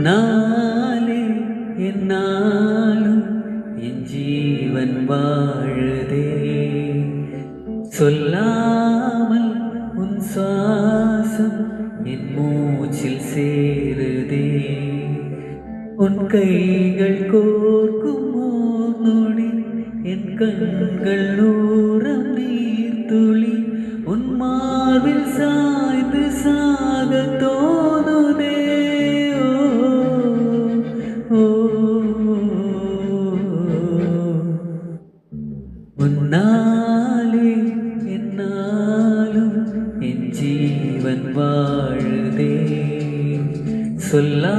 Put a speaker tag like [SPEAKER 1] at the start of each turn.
[SPEAKER 1] உன்னாலே என்னாலும் என் ஜீவன் வாழுதே. சொல்லாமல் உன் சுவாசம் என் மூச்சில் சேருதே. உன் கைகள் கோர்க்கும் ஓர் நொடி என் கண்கள் நூறம் நீர்த்துளி. உன் மார்பில் சாய்ந்து சாக தோணுதே. உன்னாலே என்னாலும் என் ஜீவன் வாழுதே. சொல்லா